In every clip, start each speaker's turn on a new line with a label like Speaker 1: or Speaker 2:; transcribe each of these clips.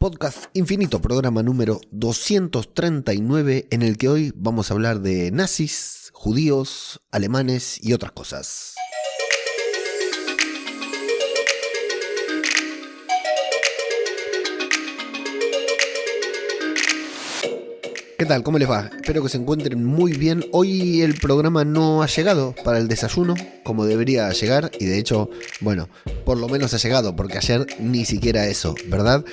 Speaker 1: Podcast Infinito, programa número 239, en el que hoy vamos a hablar de nazis, judíos, alemanes y otras cosas. ¿Qué tal? ¿Cómo les va? Espero que se encuentren muy bien. Hoy el programa no ha llegado para el desayuno como debería llegar y de hecho, bueno, por lo menos ha llegado porque ayer ni siquiera eso, ¿verdad?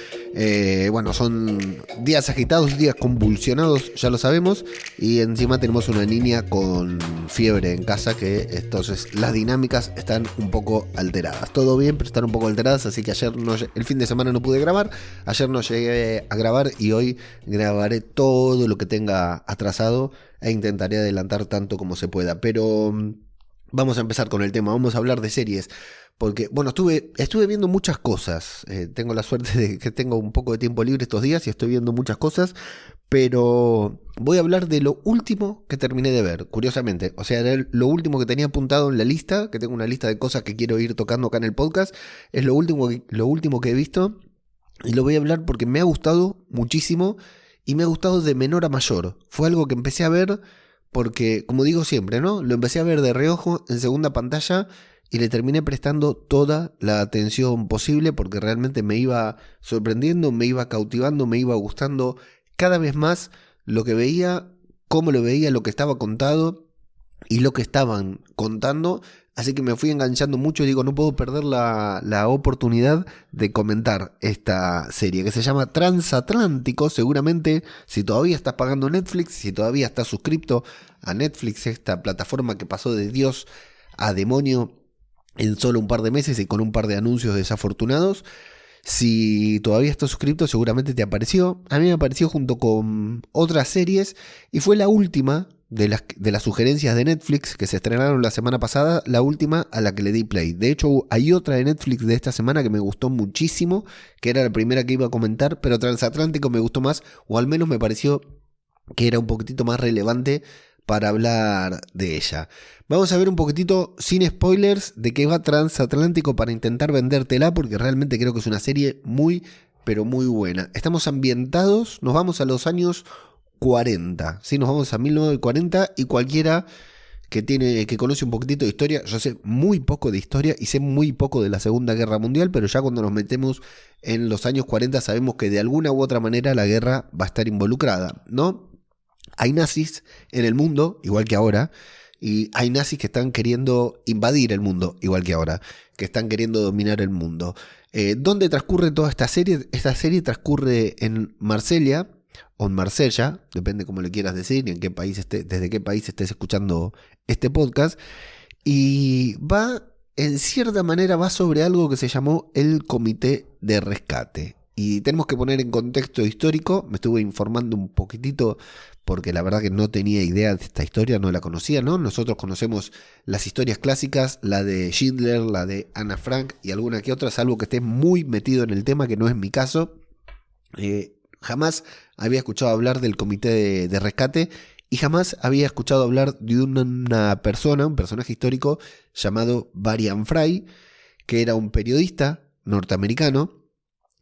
Speaker 1: Bueno, son días agitados, días convulsionados, ya lo sabemos, y encima tenemos una niña con fiebre en casa que entonces las dinámicas están un poco alteradas. Todo bien, pero están un poco alteradas, así que ayer el fin de semana no pude grabar, ayer no llegué a grabar y hoy grabaré todo lo que tenga atrasado e intentaré adelantar tanto como se pueda, pero vamos a empezar con el tema, vamos a hablar de series. Porque, bueno, estuve viendo muchas cosas. Tengo la suerte de que tengo un poco de tiempo libre estos días y estoy viendo muchas cosas. Pero voy a hablar de lo último que terminé de ver, curiosamente. O sea, era lo último que tenía apuntado en la lista, que tengo una lista de cosas que quiero ir tocando acá en el podcast. Es lo último que he visto. Y lo voy a hablar porque me ha gustado muchísimo y me ha gustado de menor a mayor. Fue algo que empecé a ver porque, como digo siempre, ¿no? Lo empecé a ver de reojo en segunda pantalla y le terminé prestando toda la atención posible porque realmente me iba sorprendiendo, me iba cautivando, me iba gustando cada vez más lo que veía, cómo lo veía, lo que estaba contado y lo que estaban contando. Así que me fui enganchando mucho y digo, no puedo perder la oportunidad de comentar esta serie que se llama Transatlántico. Seguramente si todavía estás pagando Netflix, si todavía estás suscripto a Netflix, esta plataforma que pasó de Dios a demonio en solo un par de meses y con un par de anuncios desafortunados. Si todavía estás suscrito, seguramente te apareció. A mí me apareció junto con otras series y fue la última de las sugerencias de Netflix que se estrenaron la semana pasada, la última a la que le di play. De hecho, hay otra de Netflix de esta semana que me gustó muchísimo, que era la primera que iba a comentar, pero Transatlántico me gustó más, o al menos me pareció que era un poquitito más relevante para hablar de ella. Vamos a ver un poquitito, sin spoilers, de qué va Transatlántico para intentar vendértela, porque realmente creo que es una serie muy, pero muy buena. Estamos ambientados, nos vamos a los años 40, ¿sí? Nos vamos a 1940 y cualquiera que conoce un poquitito de historia, yo sé muy poco de historia y sé muy poco de la Segunda Guerra Mundial, pero ya cuando nos metemos en los años 40 sabemos que de alguna u otra manera la guerra va a estar involucrada, ¿no? Hay nazis en el mundo, igual que ahora, y hay nazis que están queriendo invadir el mundo, igual que ahora, que están queriendo dominar el mundo. ¿Dónde transcurre toda esta serie? Esta serie transcurre en Marsella, o en Marsella, depende cómo le quieras decir y en qué país desde qué país estés escuchando este podcast, y en cierta manera va sobre algo que se llamó el Comité de Rescate. Y tenemos que poner en contexto histórico, me estuve informando un poquitito porque la verdad que no tenía idea de esta historia, no la conocía, ¿no? Nosotros conocemos las historias clásicas, la de Schindler, la de Ana Frank y alguna que otra, salvo que esté muy metido en el tema, que no es mi caso. Jamás había escuchado hablar del Comité de Rescate y jamás había escuchado hablar de una persona, un personaje histórico llamado Varian Fry, que era un periodista norteamericano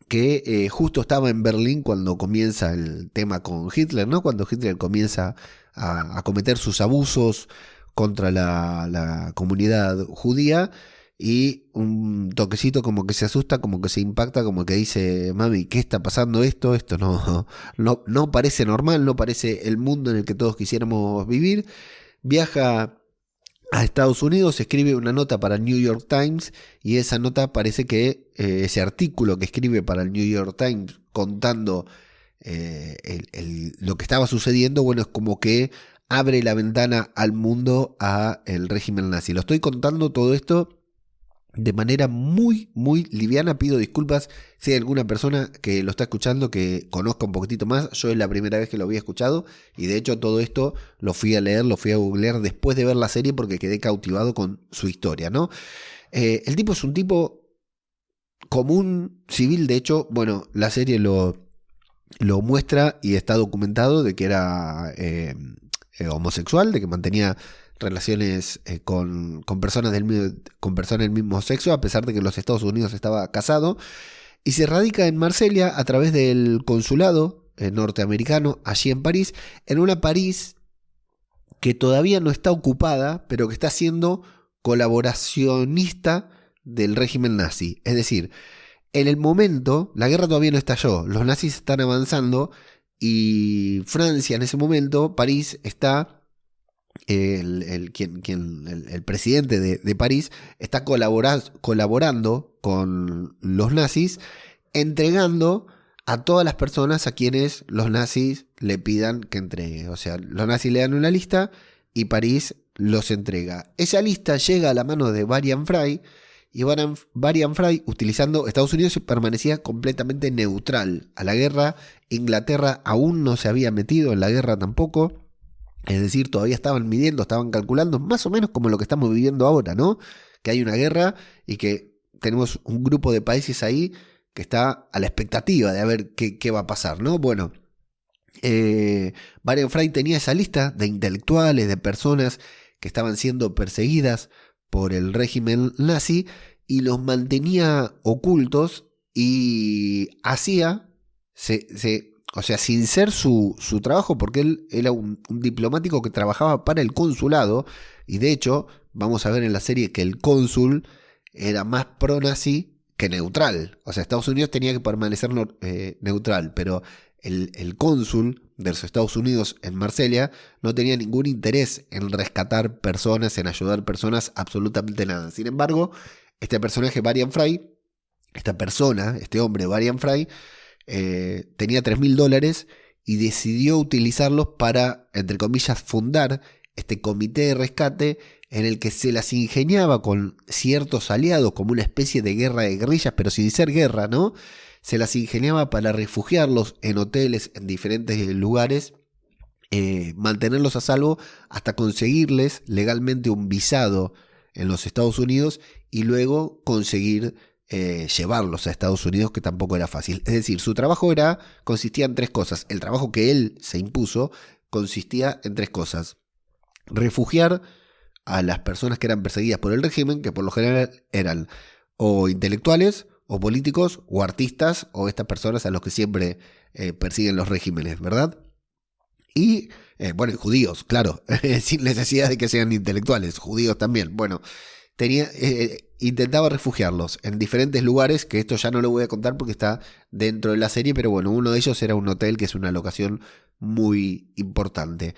Speaker 1: que justo estaba en Berlín cuando comienza el tema con Hitler, ¿no? Cuando Hitler comienza a cometer sus abusos contra la comunidad judía y un toquecito como que se asusta, como que se impacta, como que dice, mami, ¿qué está pasando esto? Esto no parece normal, no parece el mundo en el que todos quisiéramos vivir. Viaja a Estados Unidos, escribe una nota para el New York Times y esa nota parece que ese artículo que escribe para el New York Times contando lo que estaba sucediendo, bueno, es como que abre la ventana al mundo a el régimen nazi. Lo estoy contando todo esto de manera muy, muy liviana. Pido disculpas si hay alguna persona que lo está escuchando que conozca un poquitito más. Yo es la primera vez que lo había escuchado y de hecho todo esto lo fui a leer, lo fui a googlear después de ver la serie porque quedé cautivado con su historia, ¿no? El tipo es un tipo común, civil. De hecho, bueno, la serie lo muestra y está documentado de que era homosexual, de que mantenía relaciones con personas del mismo sexo, a pesar de que en los Estados Unidos estaba casado. y se radica en Marsella a través del consulado norteamericano allí en París, en una París que todavía no está ocupada, pero que está siendo colaboracionista del régimen nazi. Es decir, en el momento, la guerra todavía no estalló, los nazis están avanzando y Francia en ese momento, París está, el presidente de París está colaborando con los nazis, entregando a todas las personas a quienes los nazis le pidan que entregue. O sea, los nazis le dan una lista y París los entrega. Esa lista llega a la mano de Varian Fry, y Varian Fry, utilizando Estados Unidos, permanecía completamente neutral a la guerra. Inglaterra aún no se había metido en la guerra tampoco. Es decir, todavía estaban midiendo, estaban calculando, más o menos como lo que estamos viviendo ahora, ¿no? Que hay una guerra y que tenemos un grupo de países ahí que está a la expectativa de a ver qué va a pasar, ¿no? Bueno, Varian Fry tenía esa lista de intelectuales, de personas que estaban siendo perseguidas por el régimen nazi y los mantenía ocultos y hacía, o sea, sin ser su trabajo, porque él era un diplomático que trabajaba para el consulado, y de hecho vamos a ver en la serie que el cónsul era más pro-nazi que neutral. O sea, Estados Unidos tenía que permanecer neutral, pero el cónsul de los Estados Unidos en Marsella no tenía ningún interés en rescatar personas, en ayudar personas, absolutamente nada. Sin embargo, este personaje, Varian Fry, este hombre, Varian Fry, tenía $3.000 y decidió utilizarlos para, entre comillas, fundar este comité de rescate en el que se las ingeniaba con ciertos aliados, como una especie de guerra de guerrillas, pero sin ser guerra, ¿no? Se las ingeniaba para refugiarlos en hoteles en diferentes lugares, mantenerlos a salvo hasta conseguirles legalmente un visado en los Estados Unidos y luego conseguir llevarlos a Estados Unidos, que tampoco era fácil. Es decir, su trabajo consistía en 3 cosas. El trabajo que él se impuso consistía en 3 cosas. Refugiar a las personas que eran perseguidas por el régimen, que por lo general eran o intelectuales, o políticos, o artistas, o estas personas a los que siempre persiguen los regímenes, ¿verdad? Y, bueno, y judíos, claro, sin necesidad de que sean intelectuales, judíos también. Bueno, intentaba refugiarlos en diferentes lugares, que esto ya no lo voy a contar porque está dentro de la serie, pero bueno, uno de ellos era un hotel que es una locación muy importante.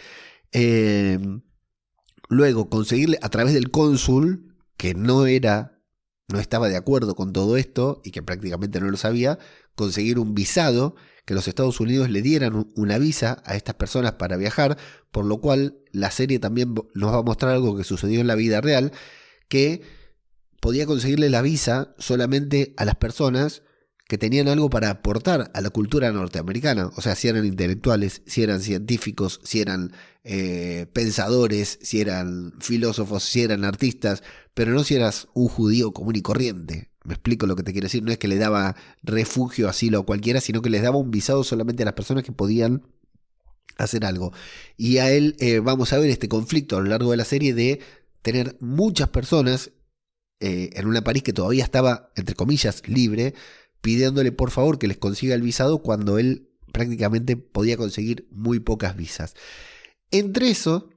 Speaker 1: Luego, conseguirle a través del cónsul, que no estaba de acuerdo con todo esto y que prácticamente no lo sabía, conseguir un visado, que los Estados Unidos le dieran una visa a estas personas para viajar, por lo cual la serie también nos va a mostrar algo que sucedió en la vida real, que podía conseguirle la visa solamente a las personas que tenían algo para aportar a la cultura norteamericana. O sea, si eran intelectuales, si eran científicos, si eran pensadores, si eran filósofos, si eran artistas, pero no si eras un judío común y corriente. Me explico lo que te quiero decir. No es que le daba refugio, asilo a cualquiera, sino que les daba un visado solamente a las personas que podían hacer algo. Y a él vamos a ver este conflicto a lo largo de la serie de tener muchas personas en una París que todavía estaba, entre comillas, libre, pidiéndole por favor que les consiga el visado cuando él prácticamente podía conseguir muy pocas visas. Entre esto,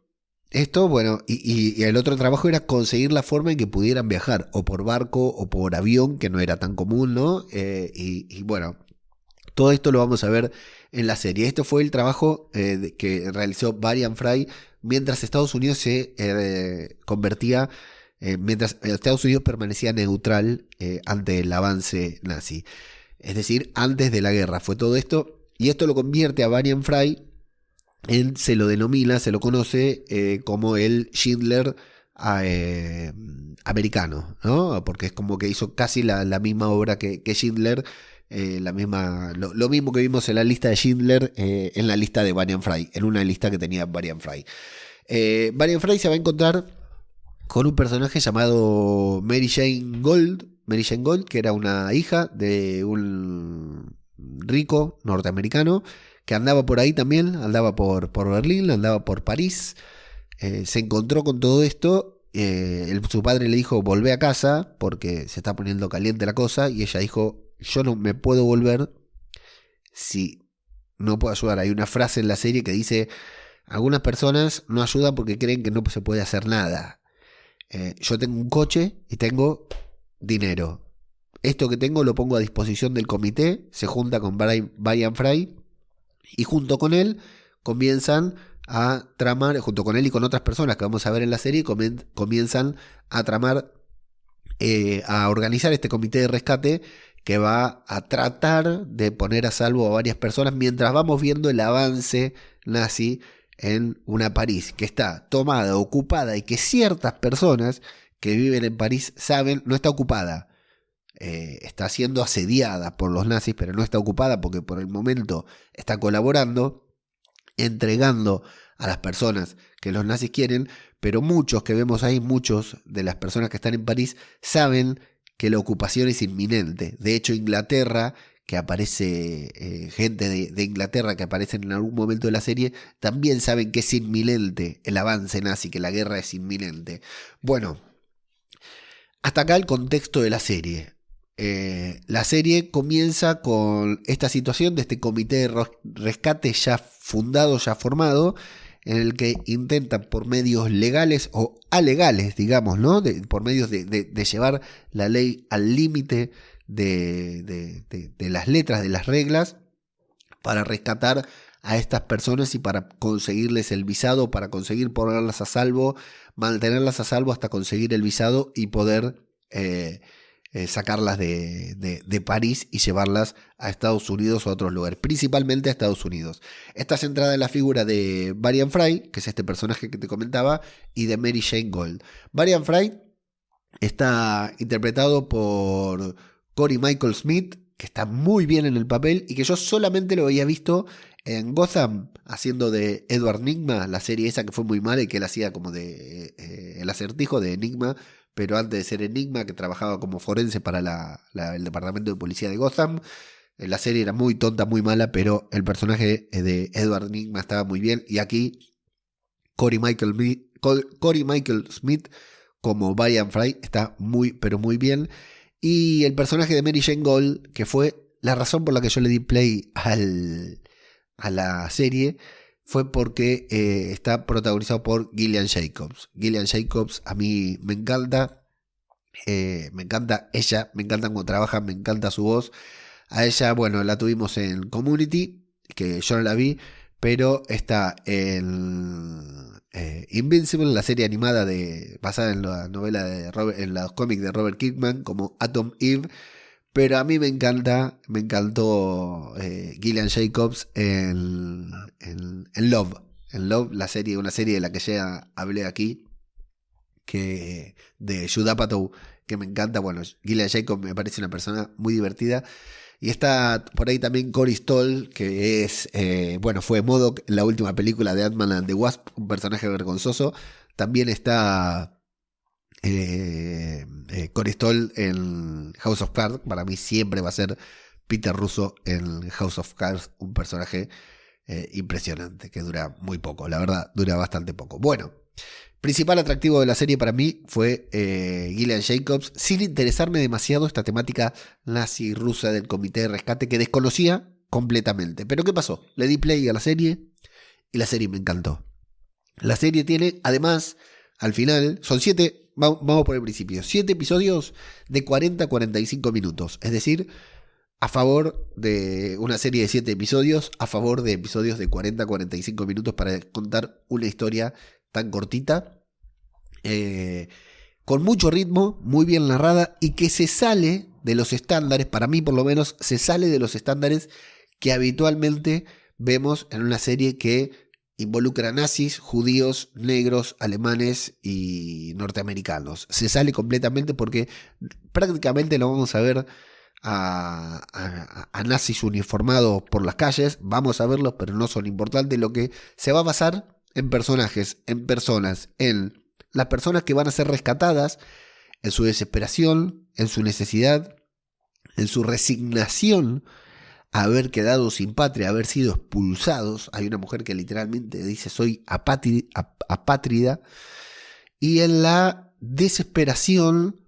Speaker 1: bueno, y el otro trabajo era conseguir la forma en que pudieran viajar, o por barco o por avión, que no era tan común, ¿no? Y bueno, todo esto lo vamos a ver en la serie. Esto fue el trabajo que realizó Varian Fry mientras Estados Unidos se convertía, mientras Estados Unidos permanecía neutral ante el avance nazi. Es decir, antes de la guerra fue todo esto, y esto lo convierte a Varian Fry se lo denomina, se lo conoce como el Schindler americano, ¿no? Porque es como que hizo casi la misma obra que Schindler, lo mismo que vimos en la lista de Schindler, en la lista de Varian Fry, en una lista que tenía Varian Fry. Varian Fry se va a encontrar con un personaje llamado Mary Jane Gold, que era una hija de un rico norteamericano, que andaba por ahí también, andaba por Berlín, andaba por París, se encontró con todo esto, su padre le dijo volvé a casa porque se está poniendo caliente la cosa, y ella dijo yo no me puedo volver si no puedo ayudar. Hay una frase en la serie que dice, algunas personas no ayudan porque creen que no se puede hacer nada. Yo tengo un coche y tengo dinero. Esto que tengo lo pongo a disposición del comité, se junta con Brian Fry y junto con él comienzan a tramar, junto con él y con otras personas que vamos a ver en la serie, comienzan a tramar, a organizar este comité de rescate que va a tratar de poner a salvo a varias personas mientras vamos viendo el avance nazi en una París que está tomada, ocupada y que ciertas personas que viven en París saben no está ocupada. Está siendo asediada por los nazis, pero no está ocupada porque por el momento está colaborando, entregando a las personas que los nazis quieren, pero muchos que vemos ahí, muchos de las personas que están en París, saben que la ocupación es inminente. De hecho, Inglaterra, que aparece, gente de Inglaterra que aparecen en algún momento de la serie, también saben que es inminente el avance nazi, que la guerra es inminente. Bueno, hasta acá el contexto de la serie. La serie comienza con esta situación de este comité de rescate ya fundado, ya formado, en el que intentan por medios legales o alegales, digamos, ¿no? Por medios de llevar la ley al límite de las letras, de las reglas, para rescatar a estas personas y para conseguirles el visado, para conseguir ponerlas a salvo, mantenerlas a salvo hasta conseguir el visado y poder sacarlas de París y llevarlas a Estados Unidos o a otros lugares, principalmente a Estados Unidos. Está centrada en la figura de Brian Fry, que es este personaje que te comentaba, y de Mary Jane Gold. Brian Fry está interpretado por Cory Michael Smith, que está muy bien en el papel y que yo solamente lo había visto en Gotham haciendo de Edward Nygma, la serie esa que fue muy mala y que él hacía como de el acertijo de Enigma, pero antes de ser Enigma, que trabajaba como forense para el departamento de policía de Gotham. La serie era muy tonta, muy mala, pero el personaje de Edward Nygma estaba muy bien. Y aquí Cory Michael Smith como Brian Fry está muy, pero muy bien. Y el personaje de Mary Jane Gold, que fue la razón por la que yo le di play a la serie, fue porque está protagonizado por Gillian Jacobs. Gillian Jacobs a mí me encanta ella, me encanta cómo trabaja, me encanta su voz. A ella, bueno, la tuvimos en Community, que yo no la vi, pero está en Invincible, la serie animada basada en la novela en los cómics de Robert Kirkman, como Atom Eve. Pero a mí me encantó Gillian Jacobs en Love. En Love, una serie de la que ya hablé aquí, que de Judd Apatow, que me encanta. Bueno, Gillian Jacobs me parece una persona muy divertida. Y está por ahí también Corey Stoll, que es, fue MODOK en la última película de Ant-Man and the Wasp, un personaje vergonzoso. También está Corey Stoll en House of Cards. Para mí siempre va a ser Peter Russo en House of Cards, un personaje impresionante, que dura muy poco, la verdad, dura bastante poco. Bueno, principal atractivo de la serie para mí fue Gillian Jacobs, sin interesarme demasiado esta temática nazi rusa del comité de rescate que desconocía completamente. Pero ¿qué pasó? Le di play a la serie y la serie me encantó. La serie tiene, además, al final, son 7, vamos por el principio, 7 episodios de 40 a 45 minutos. Es decir, a favor de una serie de 7 episodios, a favor de episodios de 40 a 45 minutos para contar una historia tan cortita, con mucho ritmo, muy bien narrada y que se sale de los estándares, para mí por lo menos, se sale de los estándares que habitualmente vemos en una serie que involucra nazis, judíos, negros, alemanes y norteamericanos. Se sale completamente porque prácticamente lo vamos a ver a nazis uniformados por las calles, vamos a verlos, pero no son importantes. Lo que se va a basar en personajes, en personas, en las personas que van a ser rescatadas, en su desesperación, en su necesidad, en su resignación a haber quedado sin patria, a haber sido expulsados. Hay una mujer que literalmente dice soy apátrida, y en la desesperación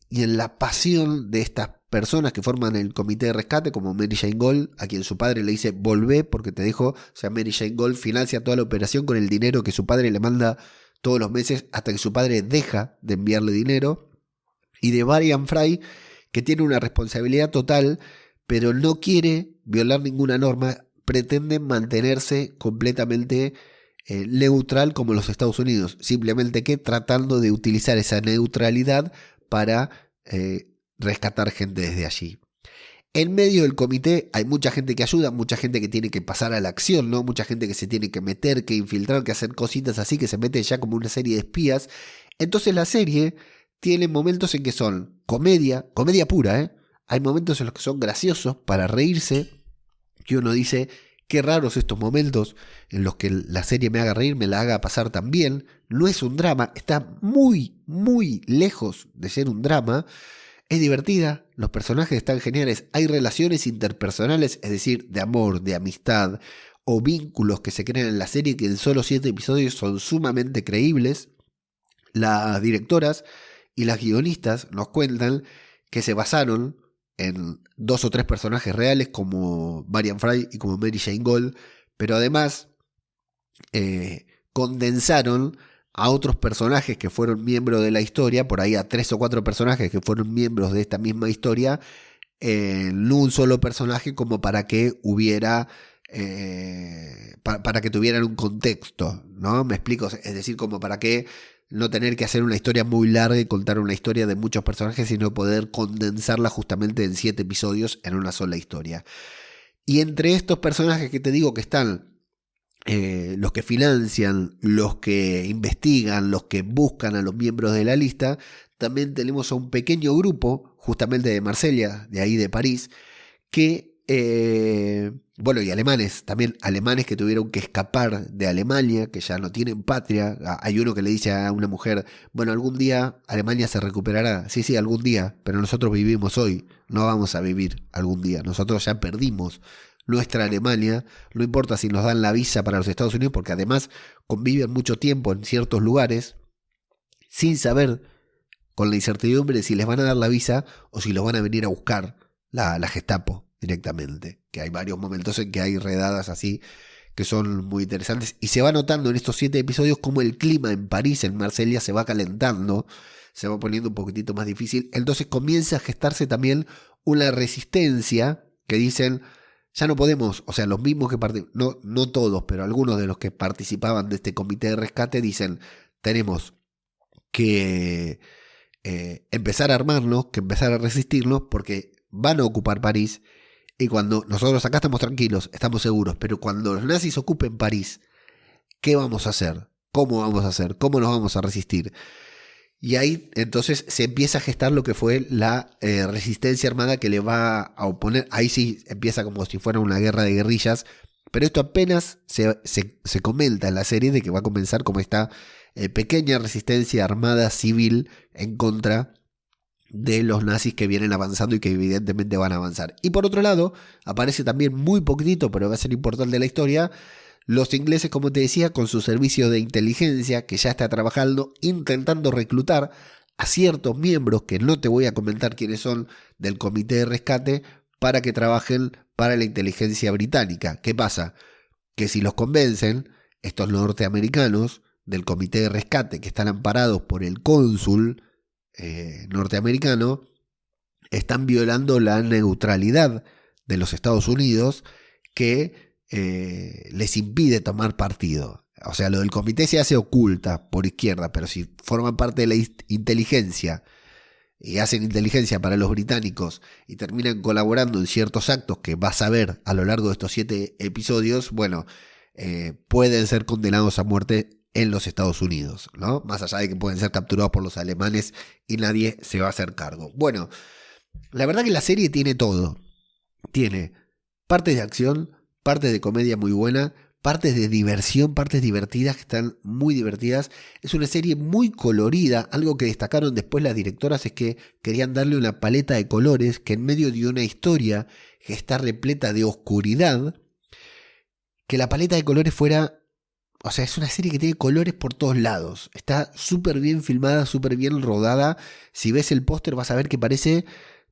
Speaker 1: y en la pasión de estas personas que forman el comité de rescate, como Mary Jane Gold, a quien su padre le dice volvé porque te dejo. O sea, Mary Jane Gold financia toda la operación con el dinero que su padre le manda todos los meses hasta que su padre deja de enviarle dinero. Y de Varian Fry, que tiene una responsabilidad total, pero no quiere violar ninguna norma, pretende mantenerse completamente neutral como los Estados Unidos, simplemente que tratando de utilizar esa neutralidad para rescatar gente desde allí. En medio del comité hay mucha gente que ayuda, mucha gente que tiene que pasar a la acción, ¿no? Mucha gente que se tiene que meter, que infiltrar, que hacer cositas así, que se mete ya como una serie de espías. Entonces la serie tiene momentos en que son comedia pura, ¿eh? Hay momentos en los que son graciosos para reírse, que uno dice, qué raros estos momentos en los que la serie me haga reír, me la haga pasar tan bien. No es un drama, está muy, muy lejos de ser un drama. Es divertida, los personajes están geniales, hay relaciones interpersonales, es decir, de amor, de amistad o vínculos que se crean en la serie que en solo 7 episodios son sumamente creíbles. Las directoras y las guionistas nos cuentan que se basaron en 2 o 3 personajes reales como Varian Fry y como Mary Jane Gold, pero además condensaron a otros personajes que fueron miembros de la historia, por ahí a 3 o 4 personajes que fueron miembros de esta misma historia, en un solo personaje como para que hubiera, para que tuvieran un contexto, ¿no? Me explico, es decir, como para que no tener que hacer una historia muy larga y contar una historia de muchos personajes, sino poder condensarla justamente en 7 episodios en una sola historia. Y entre estos personajes que te digo que están los que financian, los que investigan, los que buscan a los miembros de la lista, también tenemos a un pequeño grupo, justamente de Marsella, de ahí de París, que, bueno, y alemanes, también alemanes que tuvieron que escapar de Alemania, que ya no tienen patria. Hay uno que le dice a una mujer, bueno, algún día Alemania se recuperará. Sí, algún día, pero nosotros vivimos hoy, no vamos a vivir algún día. Nosotros ya perdimos nuestra Alemania, no importa si nos dan la visa para los Estados Unidos, porque además conviven mucho tiempo en ciertos lugares, sin saber, con la incertidumbre de si les van a dar la visa o si los van a venir a buscar la Gestapo directamente, que hay varios momentos en que hay redadas así que son muy interesantes, y se va notando en estos 7 episodios como el clima en París, en Marsella, se va calentando, se va poniendo un poquitito más difícil. Entonces comienza a gestarse también una resistencia que dicen, ya no podemos, o sea, los mismos que no todos, pero algunos de los que participaban de este comité de rescate dicen, tenemos que empezar a armarnos, que empezar a resistirnos, porque van a ocupar París, y cuando nosotros acá estamos tranquilos, estamos seguros, pero cuando los nazis ocupen París, ¿qué vamos a hacer? ¿Cómo vamos a hacer? ¿Cómo nos vamos a resistir? Y ahí entonces se empieza a gestar lo que fue la resistencia armada que le va a oponer. Ahí sí empieza como si fuera una guerra de guerrillas, pero esto apenas se comenta en la serie de que va a comenzar como esta pequeña resistencia armada civil en contra de los nazis que vienen avanzando y que evidentemente van a avanzar. Y por otro lado, aparece también muy poquitito, pero va a ser importante la historia, los ingleses, como te decía, con su servicio de inteligencia, que ya está trabajando, intentando reclutar a ciertos miembros, que no te voy a comentar quiénes son, del comité de rescate, para que trabajen para la inteligencia británica. ¿Qué pasa? Que si los convencen, estos norteamericanos del comité de rescate, que están amparados por el cónsul norteamericano, están violando la neutralidad de los Estados Unidos, que les impide tomar partido. O sea, lo del comité se hace oculta por izquierda, pero si forman parte de la inteligencia y hacen inteligencia para los británicos y terminan colaborando en ciertos actos que vas a ver a lo largo de estos 7 episodios, bueno, pueden ser condenados a muerte en los Estados Unidos, ¿no? Más allá de que pueden ser capturados por los alemanes y nadie se va a hacer cargo. Bueno, la verdad que la serie tiene todo. Tiene partes de acción, partes de comedia muy buena, partes de diversión, partes divertidas que están muy divertidas. Es una serie muy colorida. Algo que destacaron después las directoras es que querían darle una paleta de colores que en medio de una historia que está repleta de oscuridad, que la paleta de colores fuera... O sea, es una serie que tiene colores por todos lados. Está súper bien filmada, súper bien rodada. Si ves el póster vas a ver que parece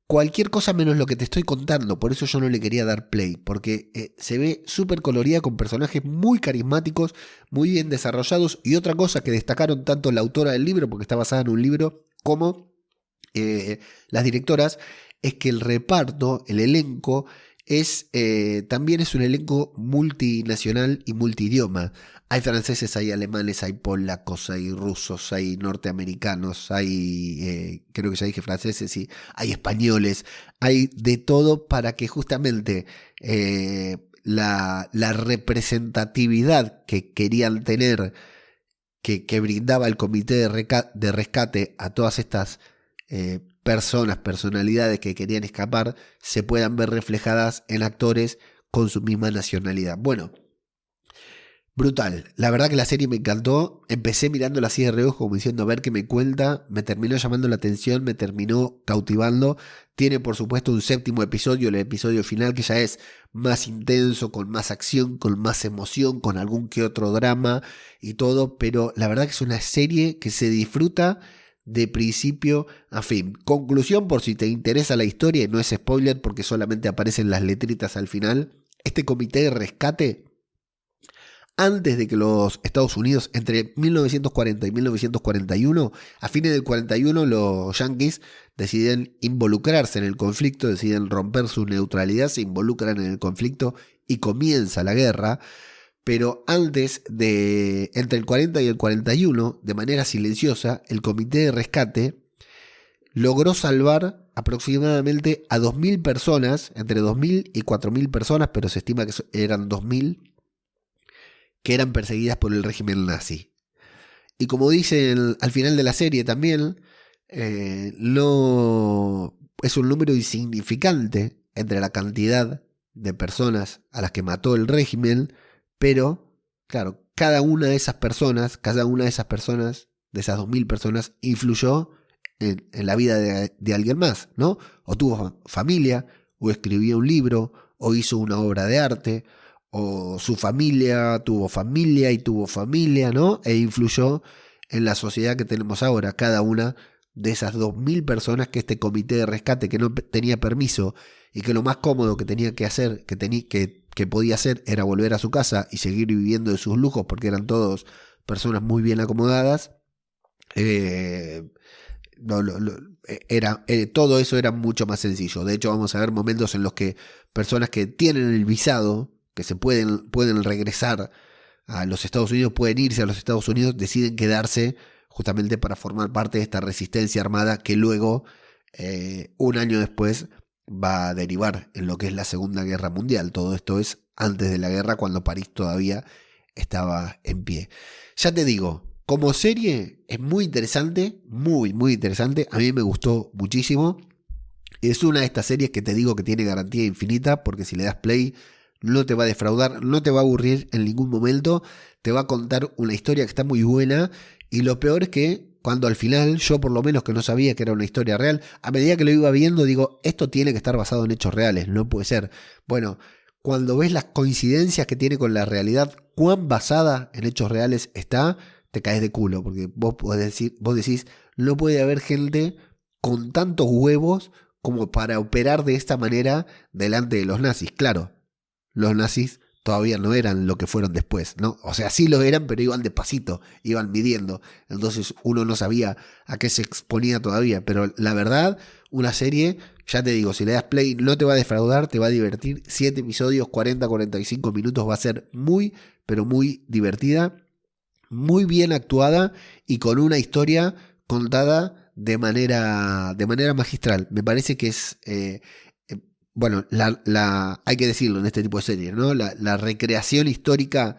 Speaker 1: cualquier cosa menos lo que te estoy contando. Por eso yo no le quería dar play, porque se ve súper colorida con personajes muy carismáticos, muy bien desarrollados. Y otra cosa que destacaron tanto la autora del libro, porque está basada en un libro, como las directoras, es que el reparto, el elenco, también es un elenco multinacional y multidioma. Hay franceses, hay alemanes, hay polacos, hay rusos, hay norteamericanos, hay, creo que ya dije franceses, sí, hay españoles, hay de todo para que justamente la representatividad que querían tener, que brindaba el comité de rescate a todas estas personalidades que querían escapar, se puedan ver reflejadas en actores con su misma nacionalidad. Bueno, brutal. La verdad que la serie me encantó. Empecé mirándola así de reojo, como diciendo a ver qué me cuenta. Me terminó llamando la atención, me terminó cautivando. Tiene por supuesto un séptimo episodio, el episodio final, que ya es más intenso, con más acción, con más emoción, con algún que otro drama y todo. Pero la verdad que es una serie que se disfruta de principio a fin. Conclusión, por si te interesa la historia, y no es spoiler porque solamente aparecen las letritas al final. Este comité de rescate, antes de que los Estados Unidos, entre 1940 y 1941, a fines del 41 los yanquis deciden involucrarse en el conflicto, deciden romper su neutralidad, se involucran en el conflicto y comienza la guerra. Pero antes de, entre el 40 y el 41, de manera silenciosa, el comité de rescate logró salvar aproximadamente a 2.000 personas, entre 2.000 y 4.000 personas, pero se estima que eran 2.000, que eran perseguidas por el régimen nazi. Y como dicen al final de la serie también, no es un número insignificante entre la cantidad de personas a las que mató el régimen, pero claro, cada una de esas personas, de esas 2.000 personas, influyó en la vida de alguien más, ¿no? O tuvo familia, o escribió un libro, o hizo una obra de arte, o su familia tuvo familia y tuvo familia, ¿no? E influyó en la sociedad que tenemos ahora. Cada una de esas 2.000 personas que este comité de rescate, que no tenía permiso y que lo más cómodo que tenía que hacer, que podía hacer, era volver a su casa y seguir viviendo de sus lujos, porque eran todos personas muy bien acomodadas. Todo eso era mucho más sencillo. De hecho, vamos a ver momentos en los que personas que tienen el visado, que se pueden regresar a los Estados Unidos, pueden irse a los Estados Unidos, deciden quedarse justamente para formar parte de esta resistencia armada que luego, un año después, va a derivar en lo que es la Segunda Guerra Mundial. Todo esto es antes de la guerra, cuando París todavía estaba en pie. Ya te digo, como serie es muy interesante, muy, muy interesante. A mí me gustó muchísimo. Es una de estas series que te digo que tiene garantía infinita, porque si le das play no te va a defraudar, no te va a aburrir en ningún momento. Te va a contar una historia que está muy buena. Y lo peor es que cuando al final, yo por lo menos que no sabía que era una historia real, a medida que lo iba viendo digo, esto tiene que estar basado en hechos reales, no puede ser. Bueno, cuando ves las coincidencias que tiene con la realidad, cuán basada en hechos reales está, te caes de culo, porque vos decís, no puede haber gente con tantos huevos como para operar de esta manera delante de los nazis. Claro, los nazis todavía no eran lo que fueron después, ¿no? O sea, sí lo eran, pero iban despacito, iban midiendo. Entonces uno no sabía a qué se exponía todavía. Pero la verdad, una serie, ya te digo, si le das play no te va a defraudar, te va a divertir. 7 episodios, 40-45 minutos, va a ser muy, pero muy divertida, muy bien actuada y con una historia contada de manera magistral. Me parece que es... bueno, hay que decirlo en este tipo de series, ¿no? La recreación histórica,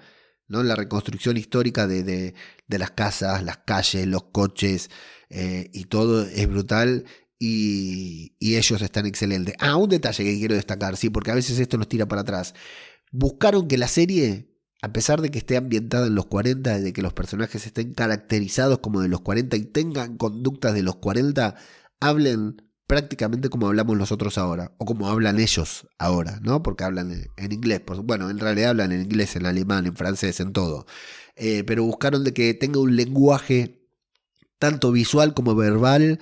Speaker 1: ¿no? La reconstrucción histórica de las casas, las calles, los coches y todo es brutal y ellos están excelentes. Ah, un detalle que quiero destacar, sí, porque a veces esto nos tira para atrás. Buscaron que la serie, a pesar de que esté ambientada en los 40, de que los personajes estén caracterizados como de los 40 y tengan conductas de los 40, hablen prácticamente como hablamos nosotros ahora, o como hablan ellos ahora, ¿no? Porque hablan en inglés, bueno, en realidad hablan en inglés, en alemán, en francés, en todo. Pero buscaron de que tenga un lenguaje tanto visual como verbal,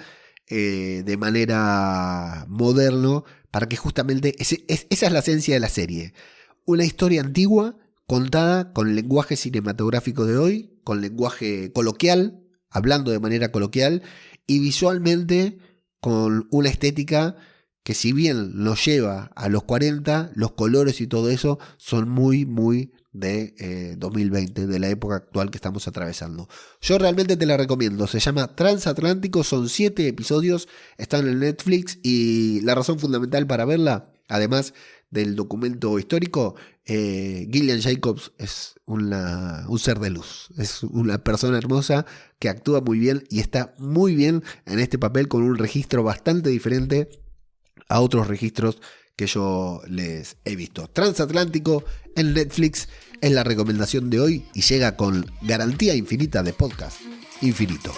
Speaker 1: de manera moderno, para que justamente esa es la esencia de la serie. Una historia antigua contada con el lenguaje cinematográfico de hoy, con lenguaje coloquial, hablando de manera coloquial, y visualmente con una estética que, si bien nos lleva a los 40, los colores y todo eso son muy, muy de 2020, de la época actual que estamos atravesando. Yo realmente te la recomiendo, se llama Transatlántico, son 7 episodios, están en Netflix, y la razón fundamental para verla, además del documento histórico, Gillian Jacobs es un ser de luz, es una persona hermosa que actúa muy bien y está muy bien en este papel, con un registro bastante diferente a otros registros que yo les he visto. Transatlántico en Netflix es la recomendación de hoy, y llega con garantía infinita de podcast infinito.